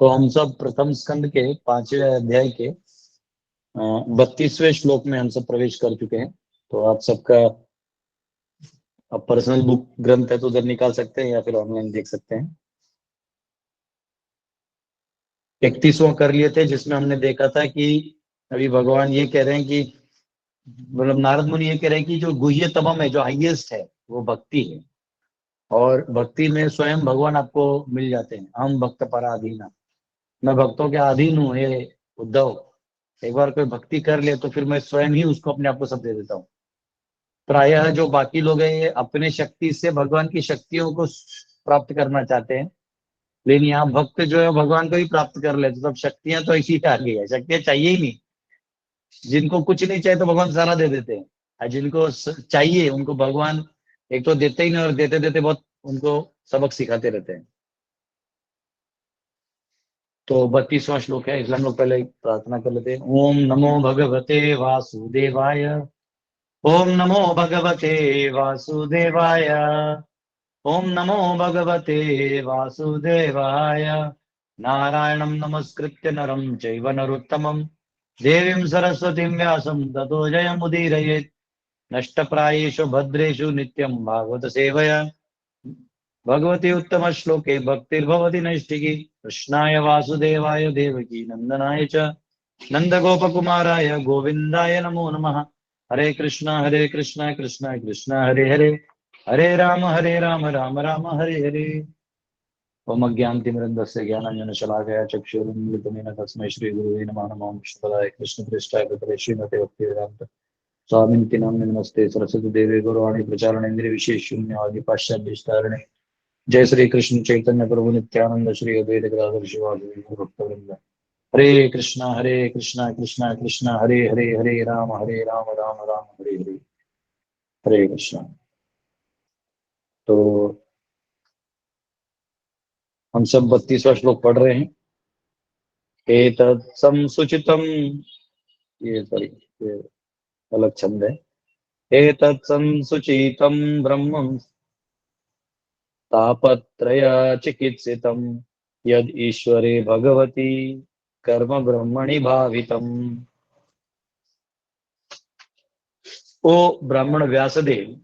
तो हम सब प्रथम स्कंद के 5वें अध्याय के 32वें श्लोक में हम सब प्रवेश कर चुके हैं। तो आप सबका पर्सनल बुक ग्रंथ है तो उधर निकाल सकते हैं या फिर ऑनलाइन देख सकते हैं। 31वां कर लिए थे जिसमें हमने देखा था कि अभी भगवान ये कह रहे हैं कि मतलब नारद मुनि ये कह रहे हैं कि जो गुह्यतमम है, जो हाईएस्ट है, वो भक्ति है। और भक्ति में स्वयं भगवान आपको मिल जाते हैं। हम भक्त पराधीन, मैं भक्तों के अधीन हूँ। हे उद्धव, एक बार कोई भक्ति कर ले तो फिर मैं स्वयं ही उसको अपने आप को सब दे देता हूँ। प्रायः जो बाकी लोग हैं ये अपने शक्ति से भगवान की शक्तियों को प्राप्त करना चाहते हैं, लेकिन यहाँ भक्त जो है भगवान को ही प्राप्त कर लेते। तो अब शक्तियां तो ऐसी आ गई है, शक्तियां चाहिए ही नहीं। जिनको कुछ नहीं चाहिए तो भगवान सारा दे देते हैं, और जिनको चाहिए उनको भगवान एक तो देते ही नहीं, और देते देते बहुत उनको सबक सिखाते रहते हैं। तो 32वां श्लोक है, इसलिए हम लोग पहले प्रार्थना कर लेते हैं। ओम नमो भगवते वासुदेवाय। ओम नमो भगवते वासुदेवाय। ओम नमो भगवते वासुदेवाय। नारायणं नमस्कृत्य नरं चैव नरोत्तमं देवीं सरस्वतीं व्यासं ततो जयमुदीरयेत्। नष्टप्रायेषु भद्रेषु नित्यं भागवत सेवया भगवती उत्तम श्लोके भक्तिर्भवति नैष्ठिकी। कृष्णाय वासुदेवाय देवकी नंदनाय च नंदगोपकुमाराय गोविंदाय नमो नमः। हरे कृष्णा कृष्णा कृष्णा हरे हरे, हरे राम राम राम हरे हरे। ओम अज्ञानतिमिरन्धस्य ज्ञानाञ्जनशलाकया चक्षुरुन्मिलितं तस्मै श्रीगुरुवे नमः। नमो विष्णुपदाय कृष्णप्रेष्ठाय भद्रे श्रीमते भक्तिवेदान्त स्वामिनिति नाम्ने नमस्ते सरस्वती देवी गौरवाणी प्रचारणेन्द्रिय विशेष शून्यवादी पाश्चात्य। जय श्री कृष्ण चैतन्य प्रभु नित्यानंद श्री अद्वैत गदाधर शिवाजी भक्तवृंद। हरे कृष्णा कृष्णा कृष्णा हरे हरे, हरे राम राम राम हरे हरे। हरे कृष्णा। तो हम सब 32वां श्लोक पढ़ रहे हैं। एतत् संसुचितम, ये सॉरी, ये अलग छंद है। एतत् संसुचितम ब्रह्मं तापत्रय चिकित्सितम यद ईश्वरे भगवती कर्म ब्रह्मणि भावितम। ओ ब्राह्मण Vyasdev,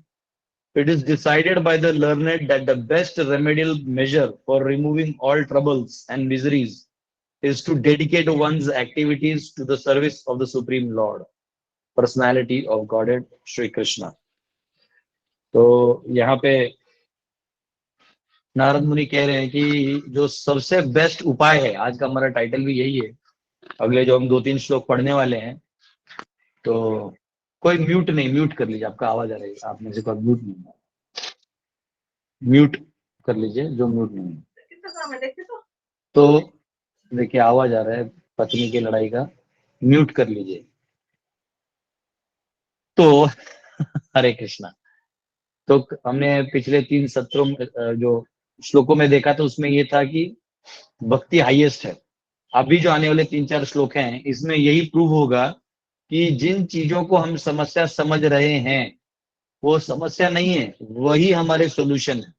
it is decided by the learned that the best remedial measure for removing all troubles and miseries is to dedicate one's activities to the service of the Supreme Lord, personality of Godhead, Shri Krishna. तो यहाँ पे नारद मुनि कह रहे हैं कि जो सबसे बेस्ट उपाय है, आज का हमारा टाइटल भी यही है। अगले जो हम 2-3 श्लोक पढ़ने वाले हैं, तो कोई म्यूट नहीं, म्यूट कर लीजिए, आपका आवाज आ रही है, आप में से कोई म्यूट नहीं है, म्यूट कर लीजिए जो म्यूट नहीं है। तो देखिए आवाज आ रहा है पत्नी की लड़ाई का, म्यूट कर लीजिए। तो हरे कृष्णा। तो हमने पिछले 3 सत्रों में जो श्लोकों में देखा था उसमें ये था कि भक्ति हाईएस्ट है। अभी जो आने वाले 3-4 श्लोक हैं इसमें यही प्रूव होगा कि जिन चीजों को हम समस्या समझ रहे हैं वो समस्या नहीं है, वही हमारे सॉल्यूशन है।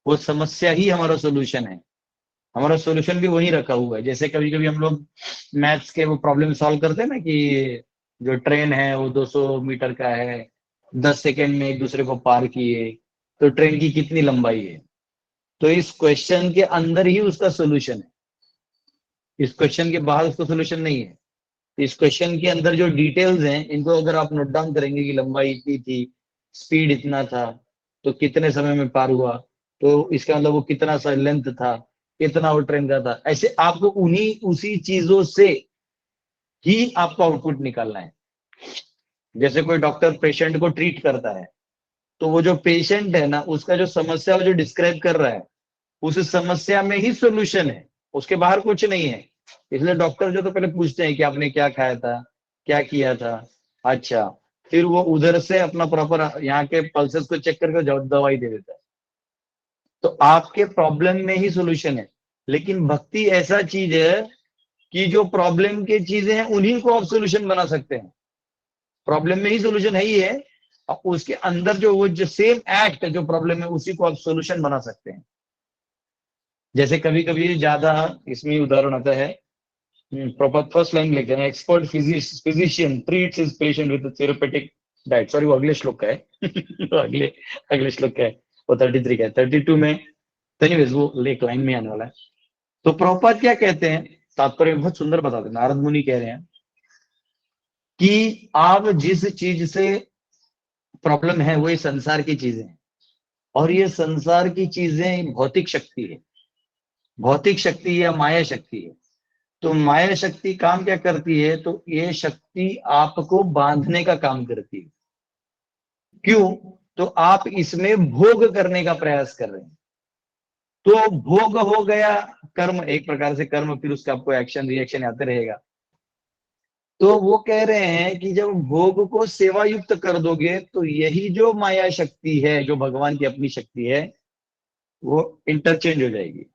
वो समस्या ही हमारा सॉल्यूशन है। हमारा सॉल्यूशन भी वही रखा हुआ है। जैसे कभी कभी हम लोग मैथ्स के वो प्रॉब्लम सॉल्व करते हैं ना, कि जो ट्रेन है वो 200 मीटर का है, 10 सेकेंड में एक दूसरे को पार किए, तो ट्रेन की कितनी लंबाई है। तो इस क्वेश्चन के अंदर ही उसका सोल्यूशन है, इस क्वेश्चन के बाहर उसका सोल्यूशन नहीं है। इस क्वेश्चन के अंदर जो डिटेल्स हैं इनको अगर आप नोट डाउन करेंगे कि लंबाई इतनी थी, स्पीड इतना था, तो कितने समय में पार हुआ, तो इसका मतलब वो कितना सा लेंथ था, कितना वो ट्रेन का था, ऐसे आपको उन्हीं उसी चीजों से ही आपको आउटपुट निकालना है। जैसे कोई डॉक्टर पेशेंट को ट्रीट करता है, तो वो जो पेशेंट है ना, उसका जो समस्या वो जो डिस्क्राइब कर रहा है, उस समस्या में ही सोल्यूशन है, उसके बाहर कुछ नहीं है। इसलिए डॉक्टर जो तो पहले पूछते हैं कि आपने क्या खाया था, क्या किया था, अच्छा, फिर वो उधर से अपना प्रॉपर यहाँ के पल्सेस को चेक करके दवाई दे देता है। तो आपके प्रॉब्लम में ही सोल्यूशन है। लेकिन भक्ति ऐसा चीज है कि जो प्रॉब्लम की चीजें हैं उन्हीं को आप सोल्यूशन बना सकते हैं। प्रॉब्लम में ही सोल्यूशन है ही है, और उसके अंदर जो वो जो सेम एक्ट जो प्रॉब्लम है उसी को आप सोल्यूशन बना सकते हैं। जैसे कभी कभी ज्यादा इसमें उदाहरण आता है, प्रॉपर फर्स्ट लाइन लिखते हैं, expert physician treats his patient with therapeutic diet. Sorry, वो अगले श्लोक का है वो अगले अगले श्लोक का है, वो 33 का है। 32 में एनीवेज वो एक लाइन में आने वाला है। तो प्रभुपाद क्या कहते हैं, तात्पर्य बहुत सुंदर बताते हैं। नारद मुनि कह रहे हैं कि आप जिस चीज से प्रॉब्लम है वो ये संसार की चीजें हैं, और ये संसार की चीजें भौतिक शक्ति है, भौतिक शक्ति या माया शक्ति है। तो माया शक्ति काम क्या करती है, तो ये शक्ति आपको बांधने का काम करती है। क्यों? तो आप इसमें भोग करने का प्रयास कर रहे हैं, तो भोग हो गया कर्म, एक प्रकार से कर्म, फिर उसका आपको एक्शन रिएक्शन आते रहेगा। तो वो कह रहे हैं कि जब भोग को सेवा युक्त कर दोगे तो यही जो माया शक्ति है, जो भगवान की अपनी शक्ति है, वो इंटरचेंज हो जाएगी,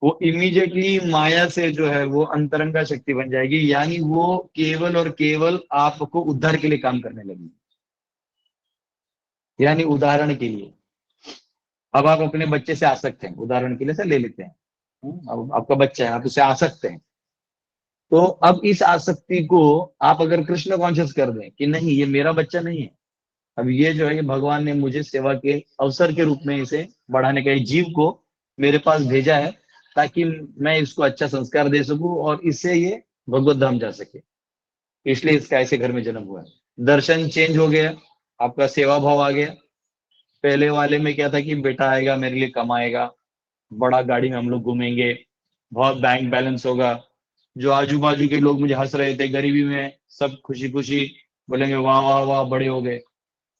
वो इमीडिएटली माया से जो है वो अंतरंगा शक्ति बन जाएगी, यानी वो केवल और केवल आपको उद्धार के लिए काम करने लगेगी। यानी उदाहरण के लिए, अब आप अपने बच्चे से आसक्त हैं, उदाहरण के लिए से ले लेते हैं, अब आपका बच्चा है, आप उसे आसक्त हैं, तो अब इस आसक्ति को आप अगर कृष्ण कॉन्शियस कर दें कि नहीं ये मेरा बच्चा नहीं है, अब ये जो है ये भगवान ने मुझे सेवा के अवसर के रूप में इसे बढ़ाने का, जीव को मेरे पास भेजा है ताकि मैं इसको अच्छा संस्कार दे सकूं और इससे ये भगवत धाम जा सके, इसलिए इसका ऐसे घर में जन्म हुआ है। दर्शन चेंज हो गया, आपका सेवा भाव आ गया। पहले वाले में क्या था कि बेटा आएगा मेरे लिए कमाएगा, बड़ा गाड़ी में हम लोग घूमेंगे, बहुत बैंक बैलेंस होगा, जो आजू बाजू के लोग मुझे हंस रहे थे गरीबी में, सब खुशी खुशी बोलेंगे वाह वाह वाह बड़े हो गए।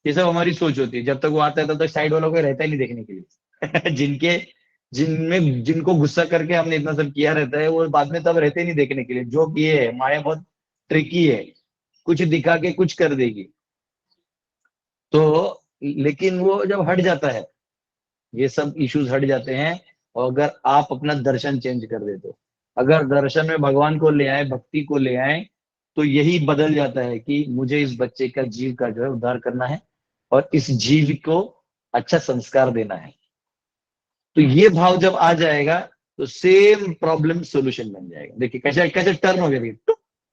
ये सब हमारी सोच होती है। जब तक वो आता है तब तक साइड वालों को रहता ही नहीं देखने के लिए जिनको गुस्सा करके हमने इतना सब किया रहता है, वो बाद में तब रहते ही नहीं देखने के लिए। जो ये है माया बहुत ट्रिकी है, कुछ दिखा के कुछ कर देगी। तो लेकिन वो जब हट जाता है, ये सब इश्यूज हट जाते हैं, और अगर आप अपना दर्शन चेंज कर दे तो, अगर दर्शन में भगवान को ले आए, भक्ति को ले आए, तो यही बदल जाता है कि मुझे इस बच्चे का जीव का जो है उद्धार करना है और इस जीव को अच्छा संस्कार देना है। तो ये भाव जब आ जाएगा तो सेम प्रॉब्लम सोल्यूशन बन जाएगा। देखिए कैसे कैसे टर्न हो गया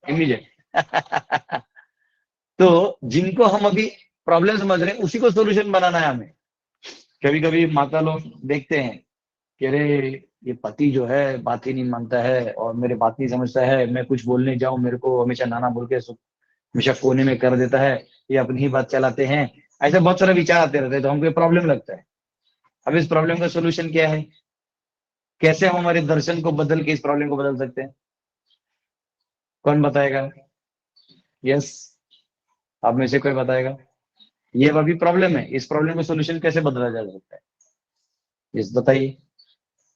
इमीडिएट तो जिनको हम अभी प्रॉब्लम समझ रहे हैं उसी को सोल्यूशन बनाना है हमें। कभी कभी माता लोग देखते हैं कि अरे ये पति जो है बात ही नहीं मानता है और मेरे बात नहीं समझता है, मैं कुछ बोलने जाऊं मेरे को हमेशा नाना बोल के हमेशा कोने में कर देता है, ये अपनी ही बात चलाते हैं, ऐसे बहुत सारे विचार आते रहते हैं। तो हमको ये प्रॉब्लम लगता है। अब इस प्रॉब्लम का सोल्यूशन क्या है, कैसे हम हमारे दर्शन को बदल के इस प्रॉब्लम को बदल सकते हैं? कौन बताएगा? यस, आप में से कोई बताएगा? ये अभी प्रॉब्लम है, इस प्रॉब्लम का सोल्यूशन कैसे बदला जा सकता है? यस बताइए,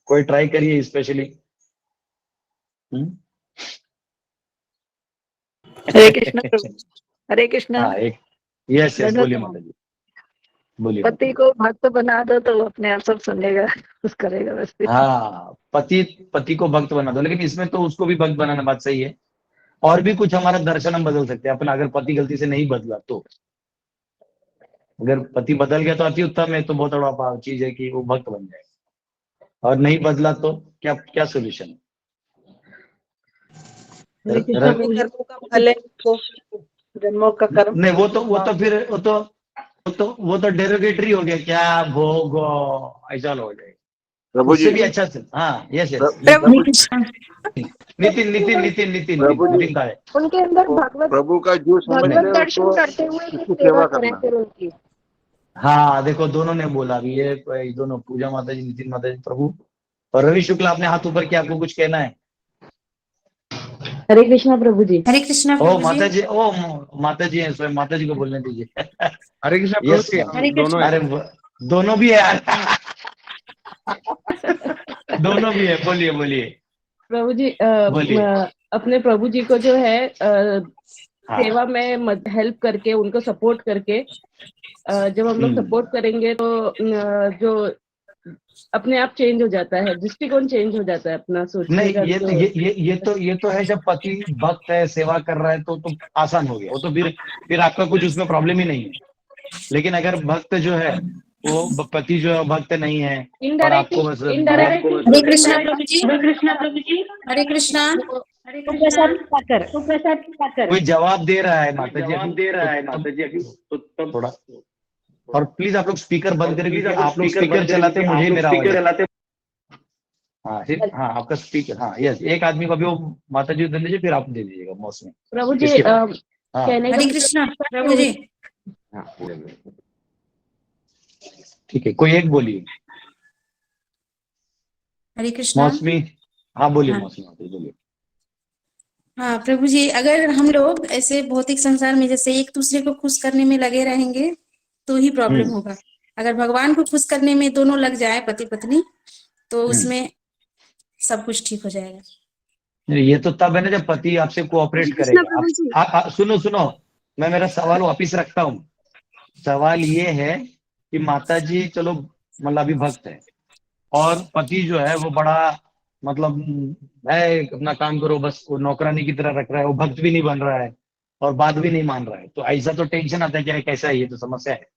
कोई ट्राई करिए स्पेशली। हरे कृष्ण प्रभु। हरे कृष्ण। हाँ एक यस यस बोलिए माता जी, बोलिए। पति को भक्त बना दो तो अपने आप सब सुनेगा, कुछ करेगा बस। हाँ पति को भक्त बना दो, लेकिन इसमें तो उसको भी भक्त बनाना बात सही है। और भी कुछ हमारा दर्शन हम बदल सकते हैं अपना, अगर पति गलती से नहीं बदला तो। अगर पति बदल गया तो अति उत्तम है, तो बहुत बड़ा चीज है कि वो भक्त बन जाए। और नहीं बदला तो क्या क्या सोल्यूशन है? जन्मों का कर्म नहीं, वो तो फिर वो तो डेरोगेटरी हो गया, क्या भोग ऐसा हो जाएगा। प्रभु जी उससे भी अच्छा से। हाँ यस यस नितिन नितिन नितिन नितिन नितिन का है। उनके अंदर भगवत प्रभु का जो भगवत दर्शन करते हुए उसको सेवा करना। फिर उनकी। हाँ देखो दोनों ने बोला अभी, ये दोनों पूजा माता जी, नितिन माता जी, प्रभु और रवि शुक्ला, आपने हाथ ऊपर किया, आपको कुछ कहना है? हरे कृष्णा प्रभु जी। हरे कृष्णा ओ प्रभु माता जी। जी, ओ माता जी हैं स्वयं, माता जी को बोलने दीजिए। हरे कृष्ण प्रभु यस जी, हरे दोनों अरे दोनों भी है यार दोनों भी है, बोलिए बोलिए प्रभु जी बोलिए। अपने प्रभु जी को जो है हाँ सेवा में हेल्प करके, उनको सपोर्ट करके, जब हम लोग सपोर्ट करेंगे तो जो अपने आप चेंज हो जाता है, दृष्टिकोण चेंज हो जाता है अपना सोचने नहीं, का। ये तो है, जब पति भक्त है सेवा कर रहा है तो आसान हो गया, वो तो फिर आपका कुछ उसमें प्रॉब्लम ही नहीं है। लेकिन अगर भक्त जो है वो पति जो है भक्त नहीं है और इनडायरेक्ट आपको बस इनडायरेक्ट हरे कृष्णा प्रभु जी, हरे कृष्णा। कोई जवाब दे रहा है माता जी अभी, तो तब थोड़ा, और प्लीज आप लोग स्पीकर बंद करें क्योंकि आप लोग स्पीकर चलाते मुझे ही मेरा आवाज है। हाँ आपका स्पीकर, हाँ यस, एक आदमी को अभी वो माता जी को दे दीजिए, फिर आप दे दीजिएगा मौसमी। प्रभु जी इसके बाद। हाँ कहने का हरे कृष्णा प्रभु जी। हाँ, ठीक है, कोई एक बोलिए। हरे कृष्णा। मौसमी, हाँ बोलिए हाँ। मौसमी, आप बोलिए। हाँ प्रभु जी, अगर हम लोग ऐसे भौतिक संसार में जैसे एक दूसरे को खुश करने में लगे रहेंगे तो ही प्रॉब्लम होगा। अगर भगवान को खुश करने में दोनों लग जाए पति पत्नी, तो उसमें सब कुछ ठीक हो जाएगा। ये तो तब है ना जब पति आपसे कोऑपरेट करेगा। आप सुनो, मैं मेरा सवाल वापिस रखता हूँ। सवाल ये है कि माता जी चलो मतलब अभी भक्त है और पति जो है वो बड़ा मतलब है, अपना काम करो बस, वो नौकरानी की तरह रख रहा है, वो भक्त भी नहीं बन रहा है और बात भी नहीं मान रहा है, तो ऐसा तो टेंशन आता है कि कैसा है, ये तो समस्या है।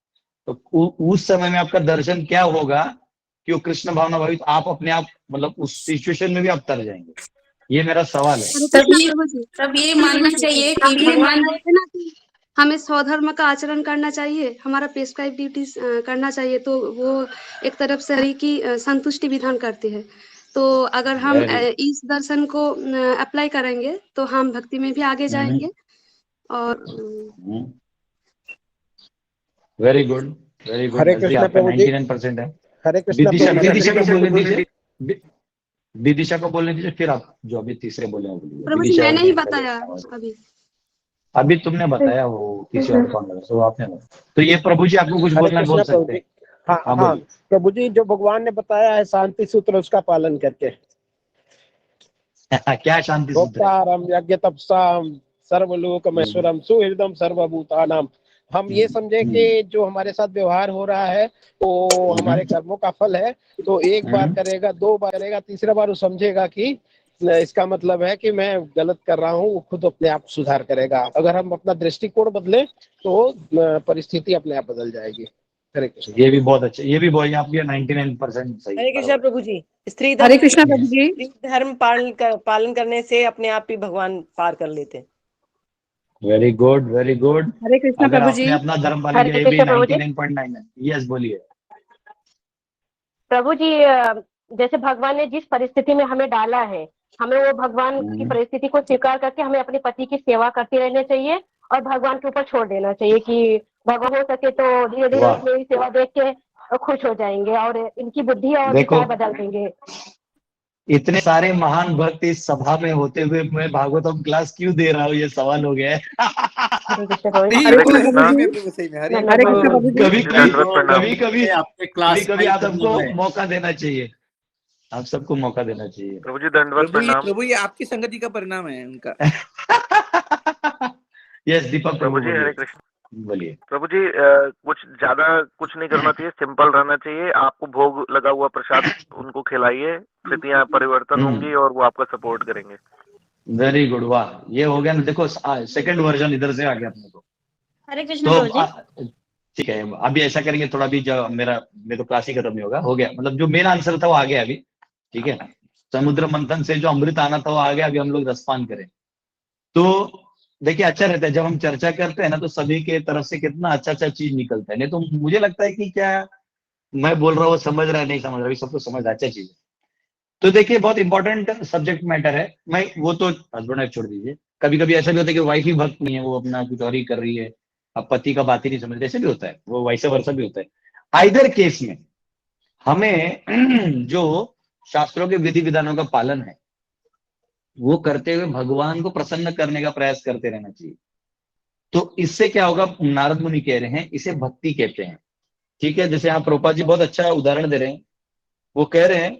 तो उस समय में आपका दर्शन क्या होगा कि वो कृष्ण भावना भावित आप अपने आप मतलब उस सिचुएशन में भी आप तर जाएंगे। ये मेरा सवाल है। तब ये मानना चाहिए कि भगवान हमें स्वधर्म का आचरण करना चाहिए, हमारा प्रेस्क्राइब ड्यूटीज करना चाहिए, तो वो एक तरफ से हरि की संतुष्टि विधान करती है। तो अगर हम इस दर्शन को अप्लाई करेंगे तो हम भक्ति में भी आगे जाएंगे। और very good very good. Hare Krishna Prabhu जी। 99% है। हरे कृष्णा विदिशा को बोलने दीजिए, विदिशा को बोलने दीजिए, फिर आप जो अभी तीसरे बोले हैं बोलिए। प्रभु जी मैंने ही बताया अभी तुमने बताया, वो किसी और को लगा, तो आपने बताया। तो ये प्रभु जी आपको कुछ बोलना बोल सकते हैं। हाँ प्रभु जी, जो भगवान ने बताया है शांति सूत्र, उसका पालन करके। क्या शांति सूत्र? भोक्तारम यज्ञ तपसाम सर्वलोकमेश्वरम सुहृदम सर्वभूतानाम। हम ये समझे कि जो हमारे साथ व्यवहार हो रहा है वो हमारे कर्मों का फल है। तो एक बार करेगा, दो बार करेगा, तीसरा बार वो समझेगा कि इसका मतलब है कि मैं गलत कर रहा हूँ, वो खुद अपने आप सुधार करेगा। अगर हम अपना दृष्टिकोण बदले तो परिस्थिति अपने आप बदल जाएगी। हरे कृष्ण। ये भी बहुत अच्छा, ये भी बहुत आपकी 99% सही। हरे कृष्णा प्रभु जी। स्त्री हरे कृष्णा प्रभु जी। धर्म पालन करने से अपने आप ही भगवान पार कर लेते हैं। Very good very good. Hare Krishna अगर प्रभु जी। आपने अपना धर्म पालन किया, ये भी 99.9 है। यस बोलिए प्रभु जी। जैसे भगवान ने जिस परिस्थिति में हमें डाला है, हमें वो भगवान की परिस्थिति को स्वीकार करके हमें अपने पति की सेवा करते रहना चाहिए और भगवान के ऊपर छोड़ देना चाहिए कि भगवान हो सके तो धीरे धीरे मेरी सेवा देख के खुश हो जाएंगे और इनकी बुद्धि और विचार बदल देंगे। इतने सारे महान भक्त इस सभा में होते हुए मैं भागवतम क्लास क्यों दे रहा हूँ, ये सवाल हो गया है। कभी आप सबको मौका देना चाहिए, आप सबको मौका देना चाहिए। प्रभु जी दंडवत प्रणाम। प्रभु जी आपकी संगति का परिणाम है उनका। यस दीपक प्रभु जी। हरे कृष्ण। बोलिए प्रभु जी, कुछ ज्यादा कुछ नहीं करना चाहिए, सिंपल रहना चाहिए। आपको भोग लगा हुआ प्रसाद उनको खिलाइए, स्थितियां परिवर्तन होंगी और वो आपका सपोर्ट करेंगे। वेरी गुड, वाह, ये हो गया ना। देखो सेकंड वर्जन इधर से आ गया अपने को। हरे कृष्ण प्रभु जी। ठीक है, अभी ऐसा करेंगे थोड़ा भी, जब मेरा तो क्लास ही खत्म नहीं होगा, हो गया मतलब जो मेन आंसर था वो आ गया अभी। ठीक है, समुद्र मंथन से जो अमृत आना था वो आ गया, अभी हम लोग रसपान करें। तो देखिए अच्छा रहता है जब हम चर्चा करते हैं ना, तो सभी के तरफ से कितना अच्छा चीज निकलता है। नहीं तो मुझे लगता है कि क्या मैं बोल रहा हूँ समझ रहा है, नहीं समझ रहा, सबको समझ अच्छा चीज है। तो देखिए बहुत इंपॉर्टेंट सब्जेक्ट मैटर है। मैं वो तो हस्बैंड वाइफ छोड़ दीजिए, कभी कभी ऐसा भी होता है कि वाइफ ही भक्त नहीं है, वो अपना कुछ और ही कर रही है, अब पति का बात ही नहीं समझ रहे, ऐसे भी होता है, वो वैसे वर्षा भी होता है। आइदर केस में हमें जो शास्त्रों के विधि विधानों का पालन है वो करते हुए भगवान को प्रसन्न करने का प्रयास करते रहना चाहिए। तो इससे क्या होगा, नारद मुनि कह रहे हैं इसे भक्ति कहते हैं। ठीक है, जैसे यहाँ प्रभुपाद जी बहुत अच्छा उदाहरण दे रहे हैं। वो कह रहे हैं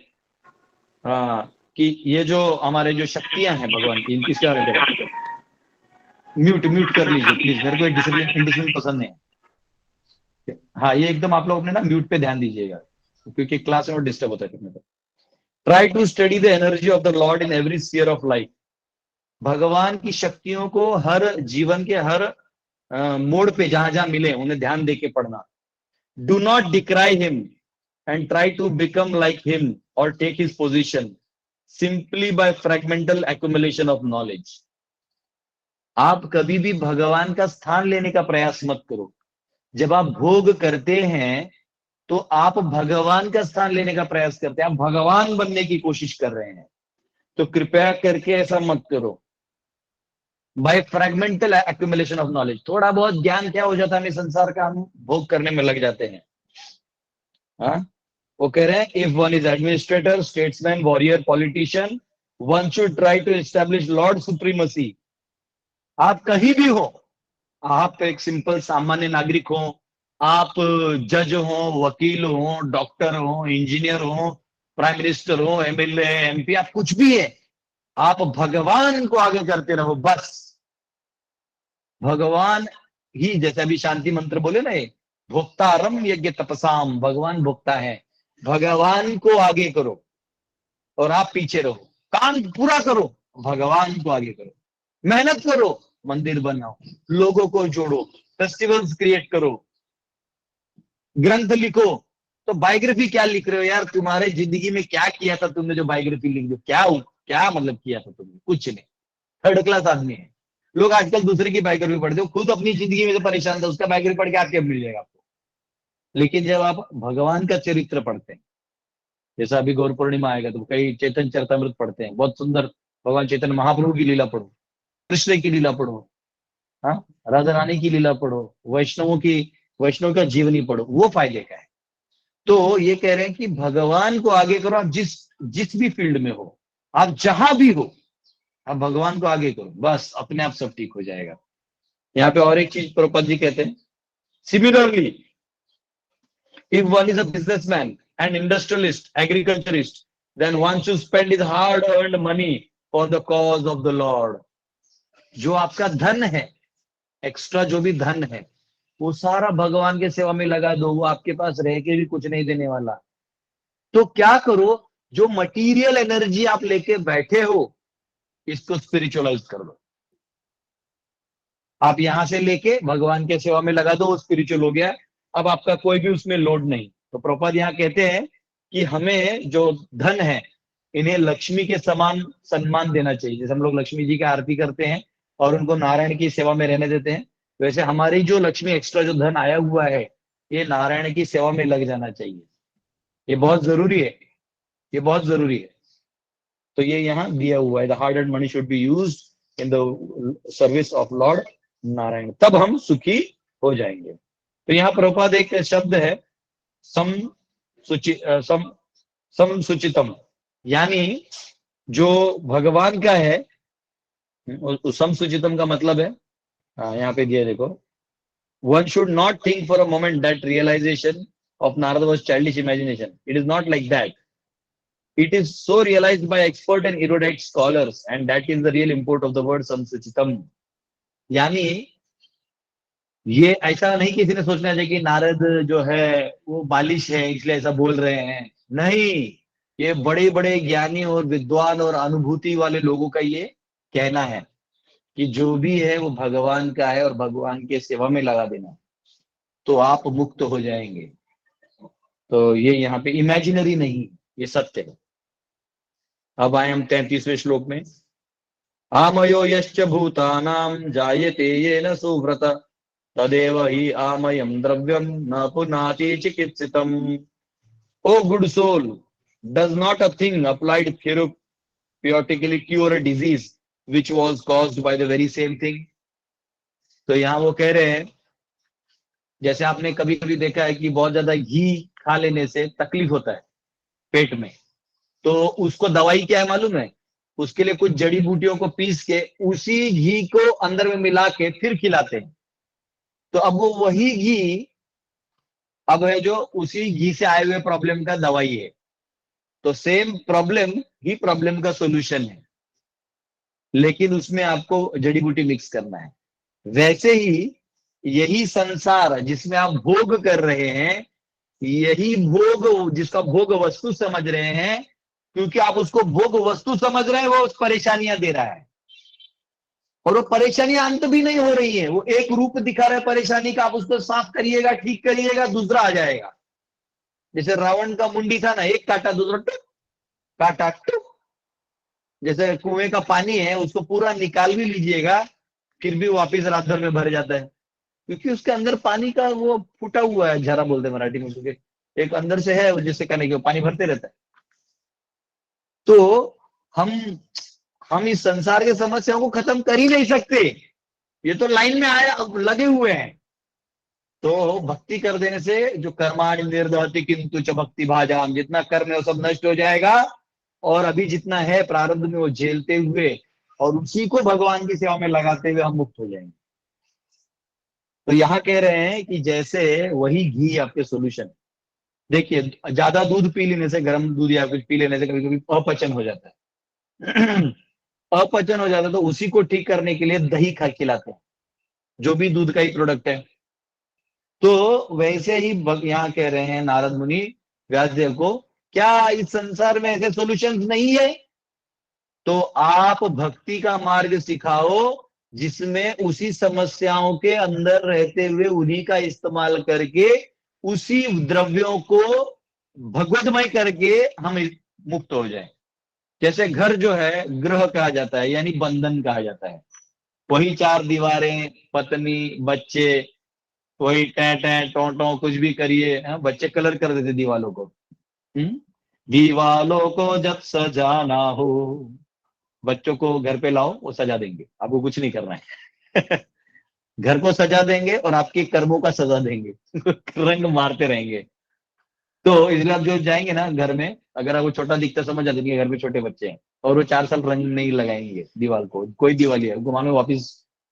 कि ये जो हमारे जो शक्तियां हैं भगवान की, इनकी क्या म्यूट कर लीजिए प्लीज, मेरे को इंडिसिप्लिन पसंद नहीं है। हाँ ये एकदम आप लोग अपने ना म्यूट पे ध्यान दीजिएगा, क्योंकि क्लास में डिस्टर्ब होता है। Try to study the energy of the lord in every sphere of life. भगवान की शक्तियों को हर जीवन के हर मोड़ पे जहां जहां मिले उन्हें ध्यान देके पढ़ना। Do not decry him and try to become like him और take his position simply by fragmental accumulation of knowledge. आप कभी भी भगवान का स्थान लेने का प्रयास मत करो। जब आप भोग करते हैं तो आप भगवान का स्थान लेने का प्रयास करते हैं, आप भगवान बनने की कोशिश कर रहे हैं। तो कृपया करके ऐसा मत करो। Bye fragmental accumulation of knowledge, थोड़ा बहुत ज्ञान क्या हो जाता है, हमें संसार का हम भोग करने में लग जाते हैं। हाँ, वो कह रहे हैं if one is administrator, statesman, warrior, politician, one should try to establish lord supremacy. आप कहीं भी हो, आप एक सिंपल सामान्य नागरिक हो, आप जज हो, वकील हो, डॉक्टर हो, इंजीनियर हो, प्राइम मिनिस्टर हो, एमएलए, एमपी, आप कुछ भी है, आप भगवान को आगे करते रहो बस। भगवान ही, जैसे अभी शांति मंत्र बोले ना, भोक्तारम यज्ञ तपसाम, भगवान भोक्ता है। भगवान को आगे करो और आप पीछे रहो। काम पूरा करो, भगवान को आगे करो। मेहनत करो, मंदिर बनाओ, लोगों को जोड़ो, फेस्टिवल्स क्रिएट करो, ग्रंथ लिखो। तो बायोग्राफी क्या लिख रहे हो यार? तुम्हारे जिंदगी में क्या किया था तुमने जो बायोग्राफी लिख दो? क्या मतलब किया था तुमने? कुछ नहीं, थर्ड क्लास आदमी है। लोग आजकल दूसरे की बायोग्राफी पढ़ते हो, खुद अपनी जिंदगी में तो परेशान था, उसका बायोग्राफी पढ़ के आपके मिल जाएगा आपको। लेकिन जब आप भगवान का चरित्र पढ़ते हैं, जैसा अभी गौर पूर्णिमा आएगा तो कई चैतन्य चरितमृत पढ़ते हैं, बहुत सुंदर भगवान चैतन्य महाप्रभु की लीला पढ़ो, कृष्ण की लीला पढ़ो, हाँ, राधा रानी की लीला पढ़ो, वैष्णव का जीवनी पढ़ो, वो फायदे का है। तो ये कह रहे हैं कि भगवान को आगे करो। आप जिस भी फील्ड में हो, आप जहां भी हो, आप भगवान को आगे करो, बस अपने आप सब ठीक हो जाएगा। यहाँ पे और एक चीज प्रभुपाद जी कहते हैं, similarly if one is a businessman and industrialist, agriculturist, then one should spend his hard earned money for the cause of the lord. जो आपका धन है, एक्स्ट्रा जो भी धन है, वो सारा भगवान के सेवा में लगा दो। वो आपके पास रह के भी कुछ नहीं देने वाला। तो क्या करो, जो मटीरियल एनर्जी आप लेके बैठे हो, इसको स्पिरिचुअलाइज कर दो। आप यहां से लेके भगवान के सेवा में लगा दो, वो स्पिरिचुअल हो गया। अब आपका कोई भी उसमें लोड नहीं। तो प्रभुपाद यहाँ कहते हैं कि हमें जो धन है, इन्हें लक्ष्मी के समान सम्मान देना चाहिए। जैसे हम लोग लक्ष्मी जी की आरती करते हैं और उनको नारायण की सेवा में रहने देते हैं, वैसे हमारी जो लक्ष्मी एक्स्ट्रा जो धन आया हुआ है, ये नारायण की सेवा में लग जाना चाहिए। ये बहुत जरूरी है, ये बहुत जरूरी है। तो ये यहाँ दिया हुआ है, the hard earned money should be used in the service of Lord Narayan, तब हम सुखी हो जाएंगे। तो यहाँ प्रभुपाद एक शब्द है समसुचितम, यानी जो भगवान का है, समसुचितम का मतलब है, यहाँ पे दिया देखो, one should not think for a moment that realization of Narada was childish imagination. It is not like that. It is so realized by expert and erudite scholars, and that is the real import of the word samsuchitam. यानी ये ऐसा नहीं किसी ने सोचना चाहिए कि नारद जो है वो बालिश है इसलिए ऐसा बोल रहे हैं। नहीं, ये बड़े बड़े ज्ञानी और विद्वान और अनुभूति वाले लोगों का ये कहना है कि जो भी है वो भगवान का है और भगवान के सेवा में लगा देना, तो आप मुक्त हो जाएंगे। तो ये यहाँ पे इमेजिनरी नहीं, ये सत्य है। अब आए हम 33वें श्लोक में, आमयो यश्च भूतानां जायते येन सुव्रत तदेव ही आमयम द्रव्यम न पुनाति चिकित्सितम। O good soul, does not a thing applied therapeutically cure a disease which was caused by the very same thing। तो यहाँ वो कह रहे हैं, जैसे आपने कभी कभी देखा है कि बहुत ज्यादा घी खा लेने से तकलीफ होता है पेट में, तो उसको दवाई क्या है मालूम है? उसके लिए कुछ जड़ी बूटियों को पीस के उसी घी को अंदर में मिला के फिर खिलाते हैं। तो अब वो वही घी अब है जो उसी घी से आए हुए प्रॉब्लम का दवाई है। तो सेम प्रॉब्लम ही प्रॉब्लम का सोल्यूशन है, लेकिन उसमें आपको जड़ी बूटी मिक्स करना है। वैसे ही यही संसार जिसमें आप भोग कर रहे हैं, यही भोग जिसका भोग वस्तु समझ रहे हैं, क्योंकि आप उसको भोग वस्तु समझ रहे हैं, वो परेशानियां दे रहा है। और वो परेशानी अंत भी नहीं हो रही है, वो एक रूप दिखा रहा है परेशानी का, आप उसको साफ करिएगा, ठीक करिएगा, दूसरा आ जाएगा। जैसे रावण का मुंडी था ना, एक काटा दूसरा टुक, काटा टुक। जैसे कुएं का पानी है, उसको पूरा निकाल भी लीजिएगा फिर भी वापिस रात भर में भर जाता है, क्योंकि उसके अंदर पानी का वो फूटा हुआ है, झरा बोलते हैं मराठी में, क्योंकि एक अंदर से है जिससे कहने की पानी भरते रहता है। तो हम इस संसार के समस्याओं को खत्म कर ही नहीं सकते, ये तो लाइन में आया लगे हुए हैं। तो भक्ति कर देने से जो कर्माणि निर्दहति किंतु च भक्ति भाजाम, जितना कर्म है वो सब नष्ट हो जाएगा, और अभी जितना है प्रारब्ध में वो झेलते हुए और उसी को भगवान की सेवा में लगाते हुए हम मुक्त हो जाएंगे। तो यहाँ कह रहे हैं कि जैसे वही घी आपके सोल्यूशन। देखिए, ज्यादा दूध पी लेने से, गर्म दूध या कुछ पी लेने से कभी कभी अपचन हो जाता है अपचन हो जाता है, तो उसी को ठीक करने के लिए दही खा खिलाते हैं, जो भी दूध का ही प्रोडक्ट है। तो वैसे ही यहाँ कह रहे हैं नारद मुनि व्यासदेव को, क्या इस संसार में ऐसे सॉल्यूशंस नहीं है? तो आप भक्ति का मार्ग सिखाओ जिसमें उसी समस्याओं के अंदर रहते हुए उन्हीं का इस्तेमाल करके उसी द्रव्यों को भगवतमय करके हम मुक्त हो जाएं। जैसे घर जो है गृह कहा जाता है, यानी बंधन कहा जाता है, वही चार दीवारें, पत्नी, बच्चे, वही टै टै टो टो कुछ भी करिए। बच्चे कलर कर देते दीवालों को, दीवालों को जब सजाना हो, बच्चों को घर पे लाओ, वो सजा देंगे, आपको कुछ नहीं करना है घर को सजा देंगे और आपके कर्मों का सजा देंगे रंग मारते रहेंगे। तो इसलिए आप जो जाएंगे ना घर में, अगर आपको छोटा दिखता समझ आ जाएंगे घर में छोटे बच्चे हैं, और वो 4 साल रंग नहीं लगाएंगे दीवार को, कोई दिवाली है घुमा में वापिस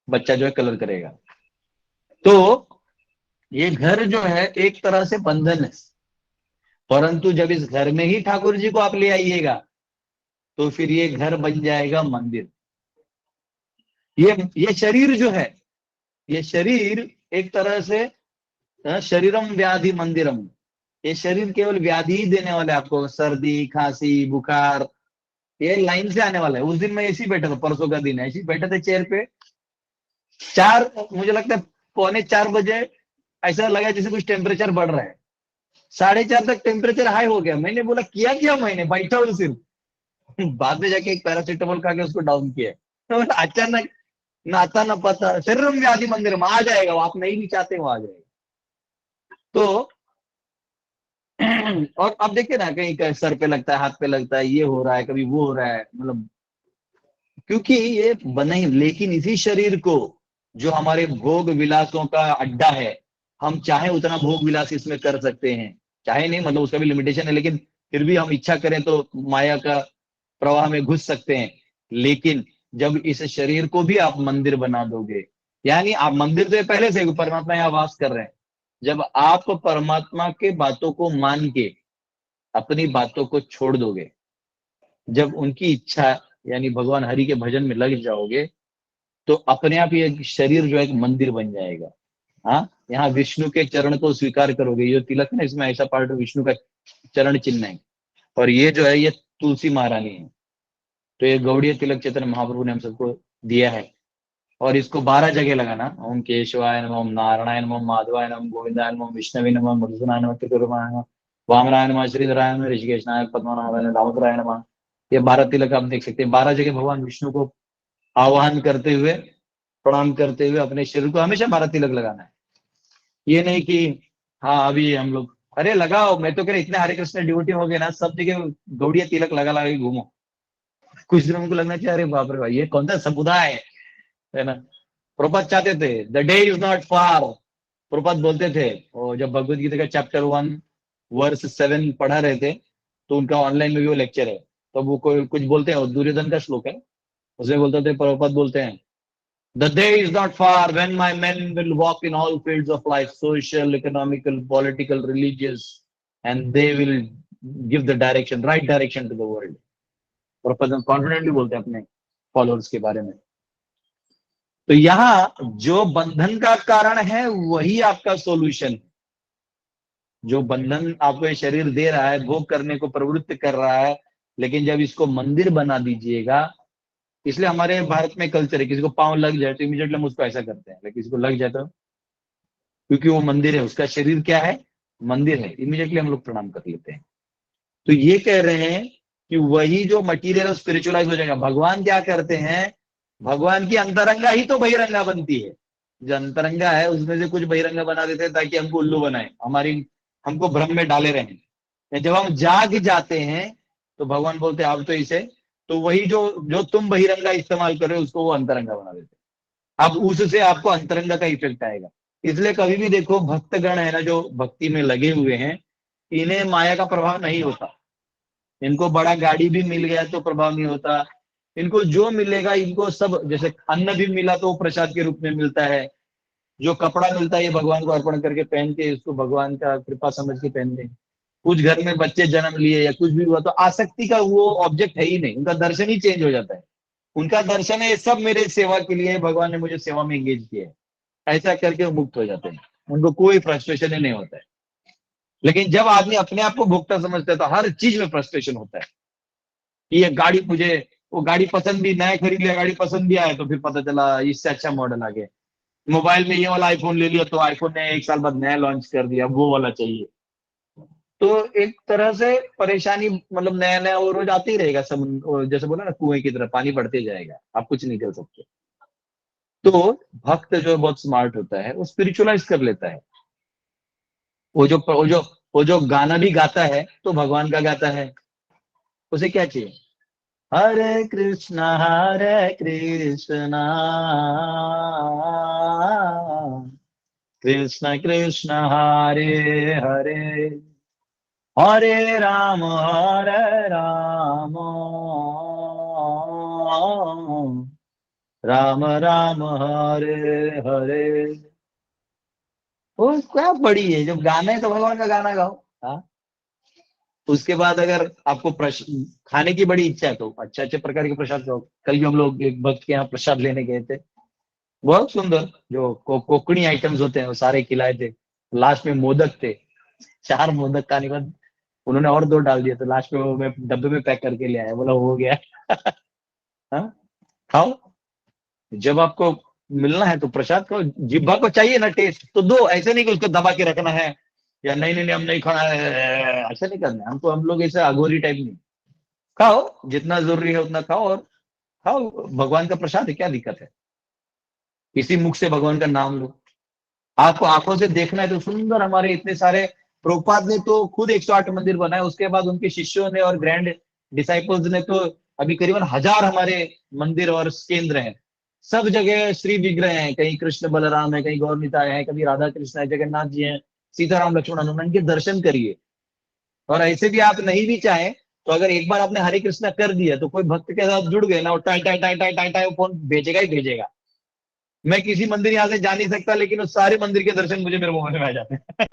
बच्चा जो है कलर करेगा। तो ये घर जो है एक तरह से बंधन है, परंतु जब इस घर में ही ठाकुर जी को आप ले आइएगा तो फिर ये घर बन जाएगा मंदिर। ये शरीर जो है, ये शरीर एक तरह से शरीरम व्याधि मंदिरम, ये शरीर केवल व्याधि ही देने वाला है आपको, सर्दी, खांसी, बुखार, ये लाइन से आने वाला है। उस दिन मैं ऐसे ही बैठा था, परसों का दिन है, ऐसे ही बैठा था चेयर पे, मुझे लगता है 3:45 बजे ऐसा लगा जैसे कुछ टेम्परेचर बढ़ रहा है, 4:30 तक टेम्परेचर हाई हो गया। मैंने बोला क्या मैंने बैठा हूँ सिर्फ बाद में जाके एक पैरासिटामोल खा के उसको डाउन किया। तो अचानक ना आता ना पता, शरीरम व्याधि मंदिर में आ जाएगा, वो आप नहीं भी चाहते वो आ जाएगा। तो और अब देखिए ना, कहीं सर पे लगता है, हाथ पे लगता है, ये हो रहा है, कभी वो हो रहा है, मतलब क्योंकि ये बना ही। लेकिन इसी शरीर को जो हमारे भोग विलासों का अड्डा है, हम चाहे उतना भोग विलास इसमें कर सकते हैं, चाहे नहीं, मतलब उसका भी लिमिटेशन है, लेकिन फिर भी हम इच्छा करें तो माया का प्रवाह में घुस सकते हैं। लेकिन जब इस शरीर को भी आप मंदिर बना दोगे, यानी आप मंदिर तो पहले से परमात्मा यहाँ वास कर रहे हैं, जब आप परमात्मा के बातों को मान के अपनी बातों को छोड़ दोगे, जब उनकी इच्छा यानी भगवान हरि के भजन में लग जाओगे, तो अपने आप ये शरीर जो है एक मंदिर बन जाएगा। हाँ, यहाँ विष्णु के चरण को स्वीकार करोगे, ये तिलक ना, इसमें ऐसा पार्ट विष्णु का चरण चिन्ह है, और ये जो है ये तुलसी महारानी है। तो ये गौड़ीय तिलक चैतन्य महाप्रभु ने हम सबको दिया है, और इसको 12 जगह लगाना। ओम केशवाय नमः, ओम नारायणाय नमः, माधवाय नमः, गोविंदाय नमः, विष्णवे नमः, मधुसूदनाय नमः, त्रिपुराय नमः, वामनाय नमः, श्रीधराय नमः, ऋषिकेशनाय पद्मनाभाय नमः, दामोदराय नमः। ये 12 तिलक आप देख सकते हैं। 12 जगह भगवान विष्णु को आह्वान करते हुए, प्रणाम करते हुए अपने शरीर को हमेशा 12 तिलक लगाना है। ये नहीं कि हाँ अभी हम लोग अरे लगाओ, मैं तो कह रहा इतने हरे कृष्ण डिवोटी हो गए ना, सब जगह गौड़िया तिलक लगा लगा के घूमो। कुछ दिनों को लगना चाहिए अरे बाप रे भाई ये कौन सा समुदाय है ना। प्रभुपाद चाहते थे the day is not far, Prabhupada बोलते थे, और जब भगवद गीता का चैप्टर 1 वर्स 7 पढ़ा रहे थे, तो उनका ऑनलाइन में भी वो लेक्चर है, तो वो कोई कुछ बोलते हैं, दुर्योधन का श्लोक है, उसमें बोलते थे, प्रभुपाद बोलते हैं The day is not far when my men will walk in all fields of life, social, economical, political, religious, and they will give the direction, right direction to the world. Prabhupada confidently बोलते हैं अपने followers के बारे में। तो यहाँ जो बंधन का कारण है वही आपका सॉल्यूशन। जो बंधन आपको ये शरीर दे रहा है, भोग करने को प्रवृत्त कर रहा है, लेकिन जब इसको मंदिर बना दीजिएगा इसलिए हमारे भारत में कल्चर है, किसी को पाँव लग जाए तो इमीडिएटली हम उसको ऐसा करते हैं, लेकिन किसी को लग जाए तो, क्योंकि वो मंदिर है, उसका शरीर क्या है, मंदिर है, इमीडिएटली हम लोग प्रणाम कर लेते हैं। तो ये कह रहे हैं कि वही जो मटीरियल स्पिरिचुअलाइज हो जाएगा। भगवान क्या करते हैं, भगवान की अंतरंगा ही तो बहिरंगा बनती है। जो अंतरंगा है उसमें से कुछ बहिरंगा बना देते हैं ताकि हमको उल्लू बनाए, हमको भ्रम में डाले रहे। जब हम जाग जाते हैं तो भगवान बोलते हैं आप तो इसे, तो वही जो तुम बहिरंगा इस्तेमाल कर रहे हो उसको वो अंतरंगा बना देते हैं। अब उससे आपको अंतरंगा का इफेक्ट आएगा। इसलिए कभी भी देखो भक्तगण है ना जो भक्ति में लगे हुए हैं, इन्हें माया का प्रभाव नहीं होता। इनको बड़ा गाड़ी भी मिल गया तो प्रभाव नहीं होता। इनको जो मिलेगा, इनको सब, जैसे अन्न भी मिला तो वो प्रसाद के रूप में मिलता है, जो कपड़ा मिलता है ये भगवान को अर्पण करके पहन के इसको भगवान का कृपा समझ के पहनते हैं। कुछ घर में बच्चे जन्म लिए या कुछ भी हुआ तो आसक्ति का वो ऑब्जेक्ट है ही नहीं, उनका दर्शन ही चेंज हो जाता है। उनका दर्शन है ये सब मेरे सेवा के लिए, भगवान ने मुझे सेवा में एंगेज किया है, ऐसा करके वो मुक्त हो जाते हैं। उनको कोई फ्रस्ट्रेशन ही नहीं होता है। लेकिन जब आदमी अपने आप को भोक्ता समझता है तो हर चीज में फ्रस्ट्रेशन होता है। ये गाड़ी, मुझे वो गाड़ी पसंद भी, नया खरीद लिया, गाड़ी पसंद भी आया तो फिर पता चला इससे अच्छा मॉडल आ गया। मोबाइल में ये वाला आईफोन ले लिया तो आईफोन ने 1 साल बाद नया लॉन्च कर दिया, वो वाला चाहिए। तो एक तरह से परेशानी, मतलब नया नया वो रोज आते ही रहेगा। सब जैसे बोला ना, कुएं की तरह पानी बढ़ते जाएगा, आप कुछ नहीं कर सकते। तो भक्त जो बहुत स्मार्ट होता है वो स्पिरिचुअलाइज कर लेता है। वो जो गाना भी गाता है तो भगवान का गाता है। उसे क्या चाहिए, हरे कृष्णा कृष्ण कृष्ण हरे हरे, हरे राम राम राम हरे हरे। वो क्या बड़ी है, जब गाना है तो भगवान का गाना गाओ। हाँ, उसके बाद अगर आपको खाने की बड़ी इच्छा है तो अच्छे अच्छे प्रकार के प्रसाद खाओ। कल भी हम लोग एक भक्त के यहाँ प्रसाद लेने गए थे, बहुत सुंदर जो कोकणी आइटम्स होते हैं वो सारे खिलाए थे। लास्ट में मोदक थे, 4 मोदक खाने के बाद उन्होंने और 2 डाल दिए, तो लास्ट में वो मैं डब्बे में पैक करके ले आया, बोला हो गया। हाँ, खाओ, जब आपको मिलना है तो प्रसाद खाओ। जिह्वा को चाहिए ना टेस्ट, तो दो, ऐसे नहीं कि उसको दबा के रखना है या नहीं हम नहीं खाना है, ऐसा नहीं करना है हमको। हम लोग ऐसे अघोरी टाइप नहीं। खाओ, जितना जरूरी है उतना खाओ, और खाओ, भगवान का प्रसाद है, क्या दिक्कत है। इसी मुख से भगवान का नाम लो। आपको आंखों से देखना है तो सुंदर, हमारे इतने सारे, प्रभुपाद ने तो खुद 108 मंदिर बनाए, उसके बाद उनके शिष्यों ने और ग्रैंड डिसाइपल्स ने तो अभी करीबन 1000 हमारे मंदिर और केंद्र हैं। सब जगह श्री विग्रह हैं, कहीं कृष्ण बलराम है, कहीं गौरनिताय है, कभी राधा कृष्ण है, जगन्नाथ जी हैं, सीताराम लक्ष्मण हनुमान के दर्शन करिए। और ऐसे भी आप नहीं भी चाहें तो अगर एक बार आपने हरे कृष्णा कर दिया तो कोई भक्त के साथ जुड़ गए ना, वो tie tie tie tie tie tie phone भेजेगा ही भेजेगा। मैं किसी मंदिर यहाँ से जा नहीं सकता, लेकिन उस सारे मंदिर के दर्शन मुझे मेरे मोबाइल में आ जाते हैं।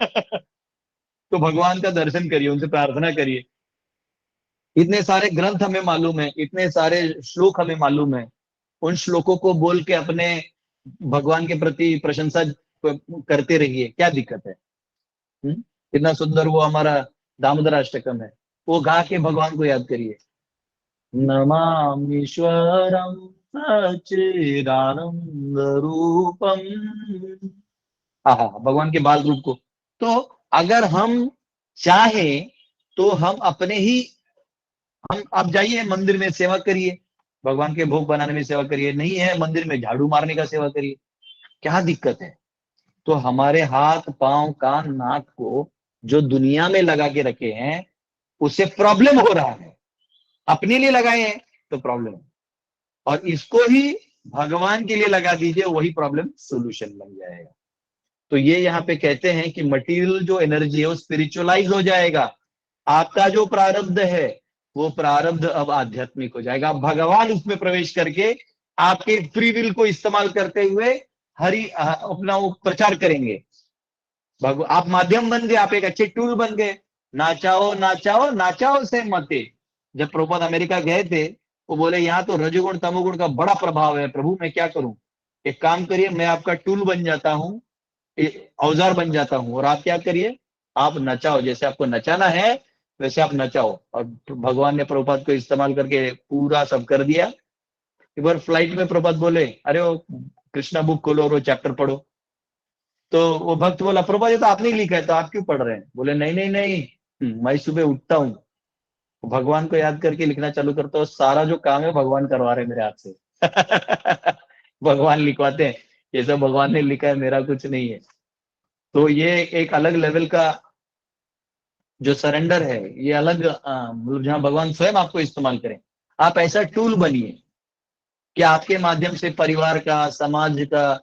तो भगवान का दर्शन करिए, उनसे प्रार्थना करिए। इतने सारे ग्रंथ हमें मालूम है, इतने सारे श्लोक हमें मालूम है, उन श्लोकों को बोल के अपने भगवान के प्रति प्रशंसा करते रहिए, क्या दिक्कत है। कितना सुंदर वो हमारा दामोदर अष्टकम है, वो गा के भगवान को याद करिए। नमामीश्वरम सच्चिदानंद रूपम, आहा, भगवान के बाल रूप को। तो अगर हम चाहें तो हम अपने ही, हम आप जाइए मंदिर में सेवा करिए, भगवान के भोग बनाने में सेवा करिए, नहीं है मंदिर में झाड़ू मारने का सेवा करिए, क्या दिक्कत है। तो हमारे हाथ पांव कान नाक को जो दुनिया में लगा के रखे हैं उससे प्रॉब्लम हो रहा है, अपने लिए लगाए हैं तो प्रॉब्लम, और इसको ही भगवान के लिए लगा दीजिए, वही प्रॉब्लम सोल्यूशन बन जाएगा। तो ये यहाँ पे कहते हैं कि मटेरियल जो एनर्जी है वो स्पिरिचुअलाइज हो जाएगा। आपका जो प्रारब्ध है वो प्रारब्ध अब आध्यात्मिक हो जाएगा। भगवान उसमें प्रवेश करके आपके फ्री विल को इस्तेमाल करते हुए अपना वो प्रचार करेंगे। आप माध्यम बन गए, आप एक अच्छे टूल बन गए। नाचाओ नाचाओ नाचाओ से मते। जब प्रभुपाद अमेरिका गए थे वो बोले यहाँ तो रजोगुण तमोगुण का बड़ा प्रभाव है, प्रभु मैं क्या करूं। एक काम करिए, मैं आपका टूल बन जाता हूँ, औजार बन जाता हूं, और आप क्या करिए, आप नचाओ, जैसे आपको नचाना है वैसे आप नचाओ। और भगवान ने प्रभुपाद को इस्तेमाल करके पूरा सब कर दिया। एक बार फ्लाइट में प्रभात बोले, अरे वो कृष्णा बुक खोलो और वो चैप्टर पढ़ो। तो वो भक्त बोला, प्रभात ये तो आपने ही लिखा है, तो आप क्यों पढ़ रहे हैं? बोले नहीं नहीं नहीं, मैं सुबह उठता हूँ, भगवान को याद करके लिखना चालू करता हूँ, सारा जो काम है भगवान करवा रहे हैं मेरे हाथ से। भगवान लिखवाते हैं, ये सब भगवान ने लिखा है, मेरा कुछ नहीं है। तो ये एक अलग लेवल का जो सरेंडर है, ये अलग मतलब जहां भगवान स्वयं आपको इस्तेमाल करें। आप ऐसा टूल बनिए कि आपके माध्यम से परिवार का, समाज का,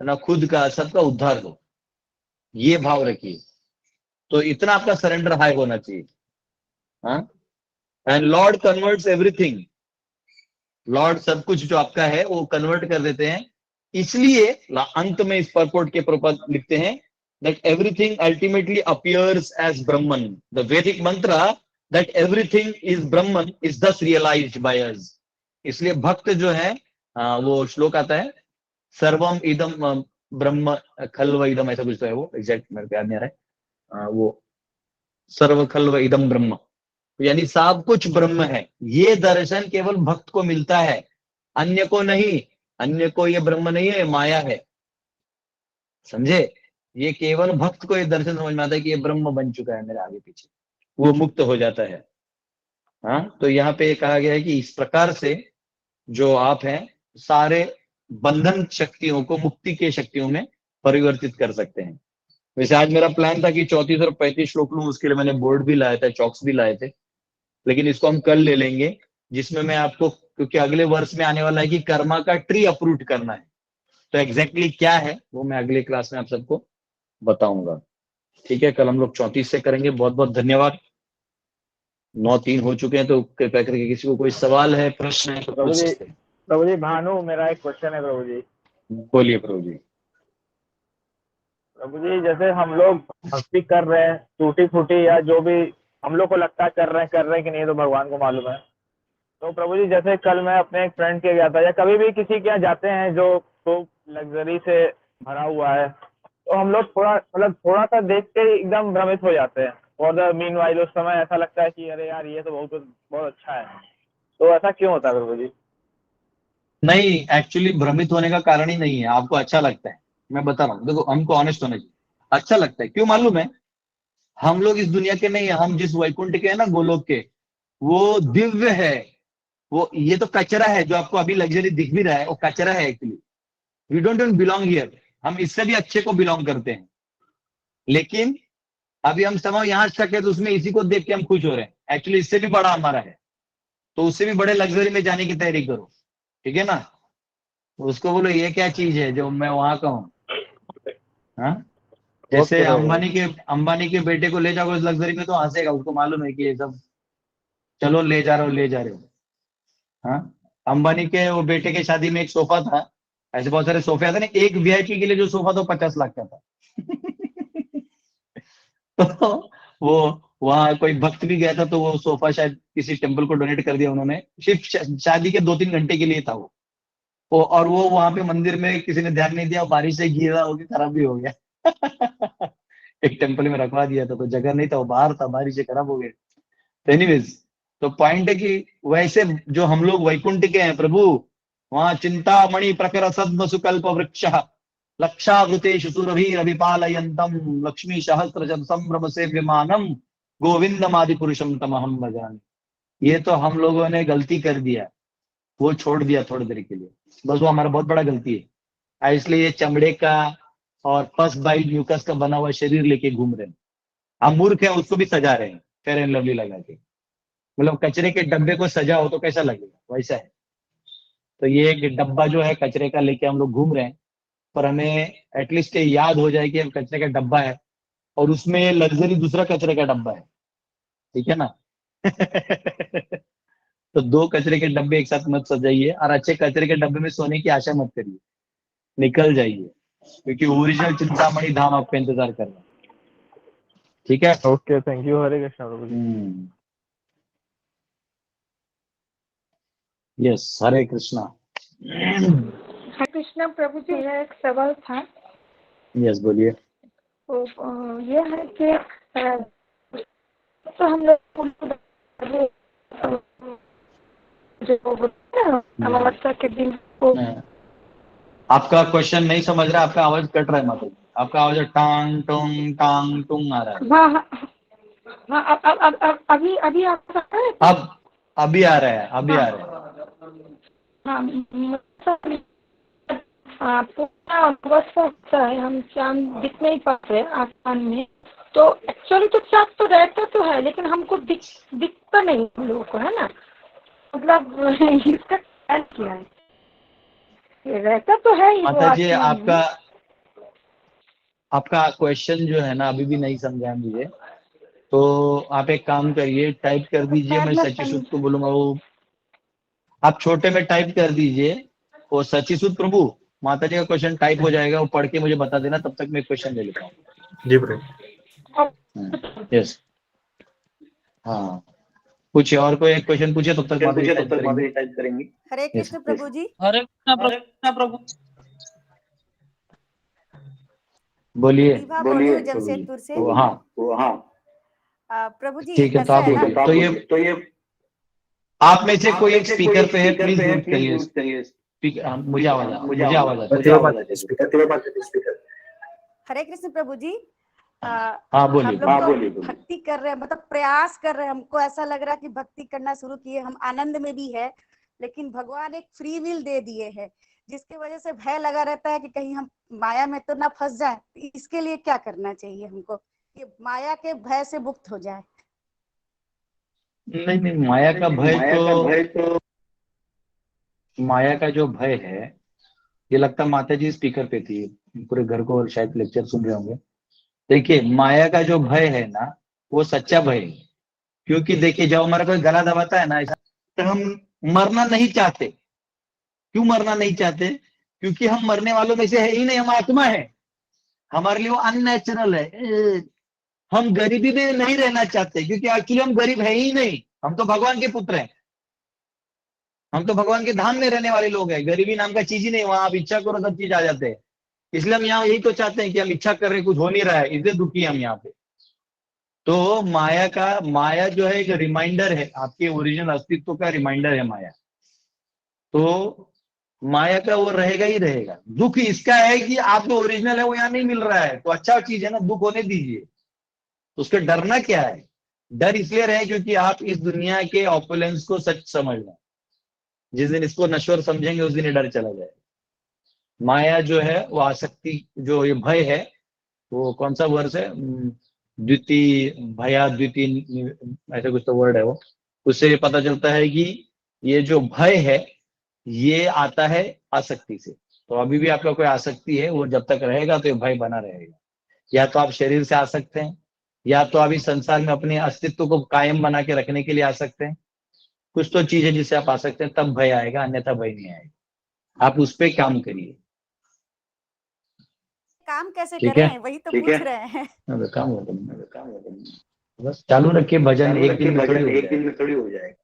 ना खुद का, सबका उद्धार हो, ये भाव रखिए। तो इतना आपका सरेंडर हाई होना चाहिए। हाँ, and Lord converts everything, Lord सब कुछ जो आपका है वो कन्वर्ट कर देते हैं। इसलिए अंत में इस परपोर्ट के प्रपद लिखते हैं that everything ultimately appears as Brahman. The Vedic mantra that everything is Brahman is thus realized by us. इसलिए भक्त जो है वो श्लोक आता है, सर्वम इदम ब्रह्म खल्व इदम, ऐसा कुछ तो है वो, एग्जैक्ट मेरे को याद नहीं आ रहा है। वो सर्व खल्व इदम ब्रह्म, यानी सब कुछ ब्रह्म है। ये दर्शन केवल भक्त को मिलता है, अन्य को नहीं। अन्य को ये ब्रह्म नहीं है, माया है, समझे? ये केवल भक्त को ये दर्शन समझ में आता है कि ये ब्रह्म बन चुका है मेरे आगे पीछे, वो मुक्त हो जाता है। हाँ, तो यहाँ पे कहा गया है कि इस प्रकार से जो आप हैं सारे बंधन शक्तियों को मुक्ति के शक्तियों में परिवर्तित कर सकते हैं। वैसे आज मेरा प्लान था कि 34 और 35 श्लोक लूं, उसके लिए मैंने बोर्ड भी लाया था, चॉक्स भी लाए थे, लेकिन इसको हम कल ले लेंगे, जिसमें मैं आपको, क्योंकि अगले वर्ष में आने वाला है कि कर्मा का ट्री अप्रूट करना है, तो एग्जैक्टली क्या है वो मैं अगले क्लास में आप सबको बताऊंगा। ठीक है, कल हम लोग 34 से करेंगे। बहुत बहुत धन्यवाद। 9:03 हो चुके हैं, तो कृपया करके किसी को कोई सवाल है, प्रश्न है तो पूछ सकते हैं। प्रभु जी, भानु, मेरा एक क्वेश्चन है प्रभु जी। बोलिए प्रभु जी। प्रभु जी, जैसे हम लोग भक्ति कर रहे हैं टूटी फूटी, या जो भी हम लोग को लगता है कर रहे हैं कि नहीं, तो भगवान को मालूम है। तो प्रभु जी, जैसे कल मैं अपने एक फ्रेंड के गया था, या कभी भी किसी के यहाँ जाते हैं जो तो लग्जरी से भरा हुआ है, तो हम लोग थोड़ा सा देख के एकदम भ्रमित हो जाते हैं। और द मीन वाइल उस समय ऐसा लगता है कि अरे यार ये तो बहुत अच्छा है। तो ऐसा क्यों होता है प्रभु जी? नहीं, एक्चुअली भ्रमित होने का कारण ही नहीं है, आपको अच्छा लगता है। मैं बता रहा हूँ, देखो हमको ऑनेस्ट होना चाहिए, अच्छा लगता है। क्यों मालूम है? हम लोग इस दुनिया के नहीं है, हम जिस वैकुंठ के हैं ना, गोलोक के, वो दिव्य है। वो ये तो कचरा है जो आपको अभी लग्जरी दिख भी रहा है, वो कचरा है actually. We don't even belong here. हम इससे भी अच्छे को बिलोंग करते हैं, लेकिन अभी हम समय यहाँ तक है, तो उसमें इसी को देख के हम खुश हो रहे हैं। एक्चुअली इससे भी बड़ा हमारा है, तो उससे भी बड़े लग्जरी में जाने की तैयारी करो, ठीक है ना? उसको बोलो ये क्या चीज है जो मैं वहां का हूँ। हाँ, जैसे अंबानी के बेटे को ले जाओ इस लग्जरी में, तो हंसेगा, उसको मालूम है कि ये सब चलो ले जा रहे हो। हाँ, अंबानी के वो बेटे के शादी में एक सोफा था, ऐसे बहुत सारे सोफे आते ना, एक वीआईपी के लिए जो सोफा था 50 लाख का था। तो वो वहां कोई भक्त भी गया था, तो वो सोफा शायद किसी टेम्पल को डोनेट कर दिया उन्होंने, सिर्फ शादी के 2-3 घंटे के लिए था वो। और वो वहां पे मंदिर में किसी ने ध्यान नहीं दिया, बारिश से गीला हो गया, खराब भी हो गया। एक टेम्पल में रखवा दिया था, तो जगह नहीं था, वो बाहर था, बारिश से खराब हो गया। एनीवेज, तो पॉइंट है कि वैसे जो हम लोग वैकुंठ के हैं प्रभु, वहां चिंतामणि प्रकर सद्म सुकल्प वृक्ष लक्षावृतेषु सुरभिरभिपालयन्तम लक्ष्मी सहस्त्र संभ्रम से विमानम गोविंदमादि पुरुषम तमहम भजामि। ये तो हम लोगों ने गलती कर दिया, वो छोड़ दिया थोड़ी देर के लिए, बस वो हमारा बहुत बड़ा गलती है। इसलिए ये चमड़े का और पस बाइल म्यूकस का बना हुआ शरीर लेके घूम रहे हैं। हम मूर्ख है, उसको भी सजा रहे हैं फेयर एंड लवली लगा के। मतलब कचरे के डब्बे को सजा हो तो कैसा लगेगा, वैसा है। तो ये एक डब्बा जो है कचरे का लेके हम लोग घूम रहे हैं, पर हमें एटलीस्ट ये याद हो जाए कि हम कचरे का डब्बा है, और उसमें लग्जरी दूसरा कचरे का डब्बा है, ठीक है ना? तो 2 कचरे के डब्बे एक साथ मत सजाइए, और अच्छे कचरे के डब्बे में सोने की आशा मत करिए, निकल जाइए, क्योंकि ओरिजिनल चिंतामणि धाम आपका इंतजार कर रहा है। ठीक है, okay, thank you. Hare Krishna Prabhu ji. Yes, Hare Krishna. Hare Krishna Prabhu ji, मेरा एक सवाल था। यस, बोलिए। तो ये है कि तो हम लोग जो होता है अमावस्या के दिन को। आपका क्वेश्चन नहीं समझ रहा, आपका आवाज कट रहा है माता जी, आपका आवाज टांग टोंग टांग टुंग आ रहा है। हाँ हाँ हाँ, अभी अभी आप अब अभी आ रहा है, अभी आ रहा है। हाँ पूरा अमावस्या होता है, हम चांद दिख नहीं पाते आसमान में, तो एक्चुअली तो चांद तो रहता तो है लेकिन हमको दिखता नहीं हम लोगों को, है ना, मतलब इसका कारण क्या है? ये रहता तो है ही वो माता जी, आसमान में। आपका क्वेश्चन जो है ना अभी भी नहीं समझा मुझे, तो आप एक काम करिए, टाइप कर दीजिए, मैं सची सूद को बोलूंगा, वो आप छोटे में टाइप कर दीजिए, वो सची सूद प्रभु माता जी का क्वेश्चन टाइप हो जाएगा, वो पढ़ के मुझे बता देना, तब तक मैं क्वेश्चन ले लेता हूँ। जी प्रभु। यस, हाँ पूछिए, और कोई एक क्वेश्चन पूछिए, तब तक माता जी टाइप करेंगी। हरे कृष्ण प्रभु जी। हरे कृष्णा प्रभु। बोलिए प्रतिभा बोल रही हूँ जमशेदपुर से। हाँ प्रभु जी ठीक है, तो आप ऐसा है ना, तो ये आप में से कोई एक स्पीकर पे है, प्लीज म्यूट करिए स्पीकर, मुझे आवाज आती है। हरे कृष्ण प्रभु जी। हाँ बोलिए। हम लोग तो भक्ति कर रहे हैं, मतलब प्रयास कर रहे हैं, हमको ऐसा लग रहा है कि भक्ति करना शुरू किए, हम आनंद में भी है, लेकिन भगवान एक फ्री विल दे दिए हैं, जिसकी वजह से भय लगा रहता है कि कहीं हम माया में तो ना फंस जाए। इसके लिए क्या करना चाहिए हमको कि माया के भय से मुक्त हो जाए? नहीं, माया का भय तो माया का जो भय है, ये लगता माता जी स्पीकर पे थी, पूरे घर को और शायद लेक्चर सुन रहे होंगे। देखिए, माया का जो भय है ना, वो सच्चा भय है, क्योंकि देखिए जब हमारा कोई गला दबाता है ना ऐसा, तो हम मरना नहीं चाहते। क्यों मरना नहीं चाहते? क्योंकि हम मरने वालों में से है ही नहीं, हम आत्मा है, हमारे लिए वो अननेचुरल है। हम गरीबी में नहीं रहना चाहते, क्योंकि एक्चुअली हम गरीब है ही नहीं, हम तो भगवान के पुत्र हैं, हम तो भगवान के धाम में रहने वाले लोग हैं। गरीबी नाम का चीज ही नहीं, वहां आप इच्छा करो सब चीज आ जाते हैं। इसलिए हम यहाँ यही तो चाहते हैं कि हम इच्छा कर रहे, कुछ हो नहीं रहा है, इसलिए दुखी हम यहाँ पे। तो माया जो है एक रिमाइंडर है, आपके ओरिजिनल अस्तित्व का रिमाइंडर है माया। तो माया का वो रहेगा ही रहेगा। दुख इसका है कि आप जो ओरिजिनल है वो यहाँ नहीं मिल रहा है, तो अच्छा चीज है ना, दुख होने दीजिए। उसका डरना क्या है? डर इसलिए रहे क्योंकि आप इस दुनिया के ऑपुलेंस को सच समझ लें। जिस दिन इसको नश्वर समझेंगे उस दिन ये डर चला जाएगा। माया जो है वो आसक्ति, जो ये भय है, वो कौन सा वर्ष है, द्वितीय भया द्वितीय, ऐसा कुछ तो वर्ड है वो, उससे ये पता चलता है कि ये जो भय है ये आता है आसक्ति से। तो अभी भी आपका कोई आसक्ति है, वो जब तक रहेगा तो ये भय बना रहेगा। या तो आप शरीर से आ सकते हैं, या तो आप इस संसार में अपने अस्तित्व को कायम बना के रखने के लिए आ सकते हैं। कुछ तो चीज है जिससे आप आ सकते हैं, तब भय आएगा, अन्यथा भय नहीं आएगा। आप उस पर काम करिए। काम कैसे ठीक करें है? वही तो पूछ रहे हैं। काम होता बस चालू रखिए भजन, एक दिन में थोड़ी हो जाएगा,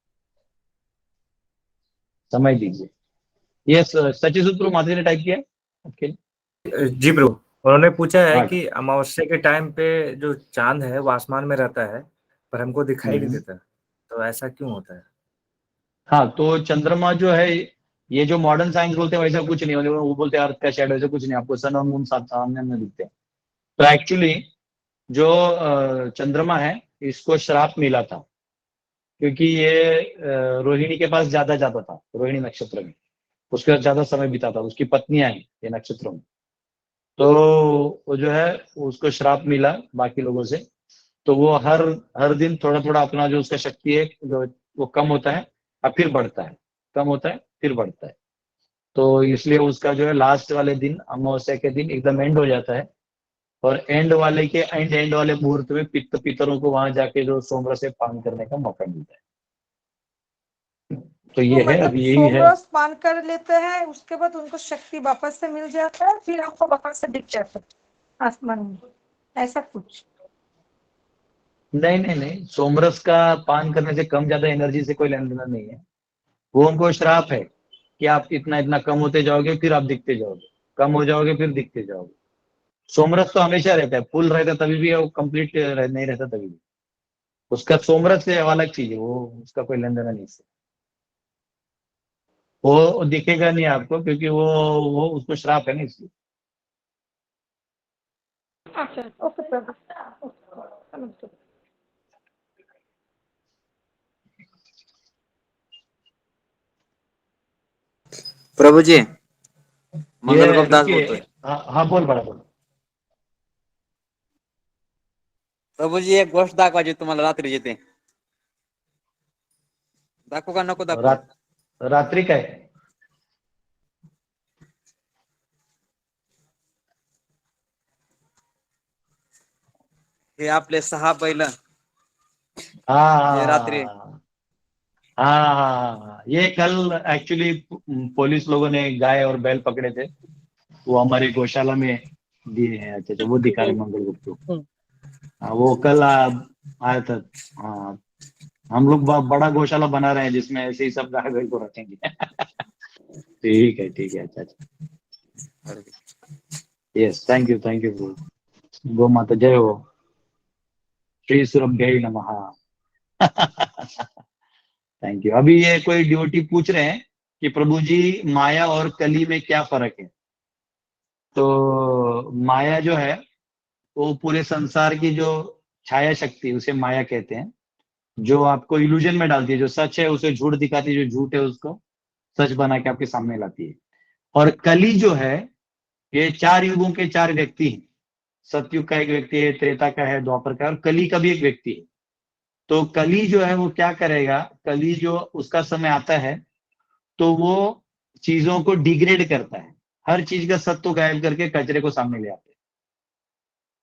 समझ लीजिए। ये सची सूत्र माता जी ने टाइप किया है आपके लिए? जी प्रभु, उन्होंने पूछा है हाँ। कि अमावस्या के टाइम पे जो चांद है वो आसमान में रहता है पर हमको दिखाई नहीं देता, तो ऐसा क्यों होता है? हाँ, तो चंद्रमा जो है, ये जो मॉडर्न साइंस बोलते हैं वैसा कुछ नहीं, वो बोलते हैं अर्थ का शेडो, वैसा कुछ नहीं, आपको सन और मून सामने में दिखते हैं। तो एक्चुअली जो चंद्रमा है, इसको श्राप मिला था, क्योंकि ये रोहिणी के पास ज्यादा जाता था, रोहिणी नक्षत्र में उसके साथ ज्यादा समय बिताता था, उसकी पत्नियां हैं ये नक्षत्रों में। तो वो जो है उसको श्राप मिला बाकी लोगों से, तो वो हर दिन थोड़ा थोड़ा अपना जो उसका शक्ति है जो वो कम होता है और फिर बढ़ता है, कम होता है फिर बढ़ता है। तो इसलिए उसका जो है लास्ट वाले दिन, अमावस्या के दिन एकदम एंड हो जाता है, और एंड वाले मुहूर्त में पितरों को वहां जाके जो सोमरस से पान करने का मौका मिलता है। तो ये है, अभी यही है। सोमरस पान कर लेते हैं, उसके बाद उनको शक्ति वापस से मिल जाता है, फिर आपको वापस से दिख जाता है आसमान में, ऐसा कुछ? नहीं, सोमरस का पान करने से कम ज्यादा एनर्जी से कोई लेना देना नहीं है। वो उनको श्राप है कि आप इतना इतना कम होते जाओगे, फिर आप दिखते जाओगे, कम हो जाओगे फिर दिखते जाओगे। सोमरस तो हमेशा रहता है, फुल रहता है तभी भी, वो कंप्लीट नहीं रहता तभी भी। उसका सोमरस से अलग चीज है, वो उसका कोई लेन देना नहीं है। वो दिखेगा नहीं आपको, क्योंकि वो उसको श्राप है ना, इसलिए। अच्छा, ओके प्रभु, समझ गई। प्रभु जी, मंगल ये गोप दास रुकिए, बोलतोय। हाँ बोल बड़ा बोल। प्रभु जी, एक गोष्ट दाखवायची तुम्हाला रात्रीची, ते दाखवू का नको दाखवू? रात्री काय? हे आपले 6 बैल हाँ रात्री हाँ, ये कल एक्चुअली पुलिस लोगों ने गाय और बैल पकड़े थे, वो हमारी गौशाला में दिए हैं। अच्छा, वो दिखा रहे मंगल गुप्त को। हाँ, वो कल आया था। हाँ, हम लोग बड़ा गौशाला बना रहे हैं, जिसमें ऐसे ही सब गाय बैल को रखेंगे। ठीक है, ठीक है। अच्छा, यस, थैंक यू। गो माता जय हो। श्री सुरभ्यै नमः। Thank you. अभी ये कोई ड्यूटी पूछ रहे हैं कि प्रभु जी, माया और कली में क्या फर्क है? तो माया जो है वो पूरे संसार की जो छाया शक्ति, उसे माया कहते हैं, जो आपको इल्यूजन में डालती है। जो सच है उसे झूठ दिखाती है, जो झूठ है उसको सच बना के आपके सामने लाती है। और कली जो है, ये 4 युगों के 4 व्यक्ति हैं। सतयुग का एक व्यक्ति है, त्रेता का है, द्वापर का है, और कली का भी एक व्यक्ति है। तो कली जो है वो क्या करेगा? कली जो उसका समय आता है तो वो चीजों को डिग्रेड करता है, हर चीज का सत्व गायब करके कचरे को सामने ले आता है।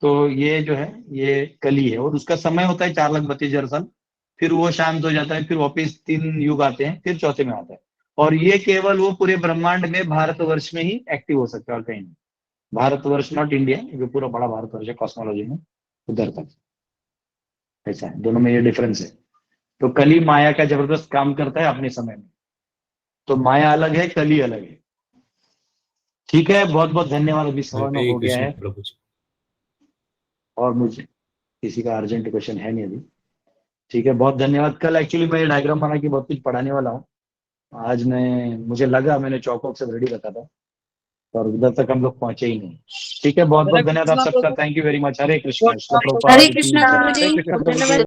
तो ये जो है ये कली है, और उसका समय होता है 4,32,000 साल। फिर वो शांत हो जाता है, फिर वापिस 3 युग आते हैं, फिर चौथे में आता है। और ये केवल वो पूरे ब्रह्मांड में भारतवर्ष में ही एक्टिव हो सकता है, और कहीं नहीं। भारतवर्ष, नॉट इंडिया, जो पूरा बड़ा भारतवर्ष है कॉस्मोलॉजी में, उधर तक ऐसा है। दोनों में ये डिफरेंस है। तो कली माया का जबरदस्त काम करता है अपने समय में। तो माया अलग है, कली अलग है। ठीक है, बहुत बहुत धन्यवाद। अभी सवा 9 हो गया है, प्रभु जी। और मुझे किसी का अर्जेंट क्वेश्चन है नहीं अभी। ठीक है, बहुत धन्यवाद। कल एक्चुअली मैं डायग्राम बना के बहुत कुछ पढ़ाने वाला हूँ। आज मुझे लगा, मैंने चौक से रेडी रखा था, और उधर तक हम लोग पहुंचे ही नहीं। ठीक है, बहुत बहुत धन्यवाद आप सबका। Thank you very much. Hare Krishna. Hare Krishna Prabhu ji. Hare Krishna Prabhu ji.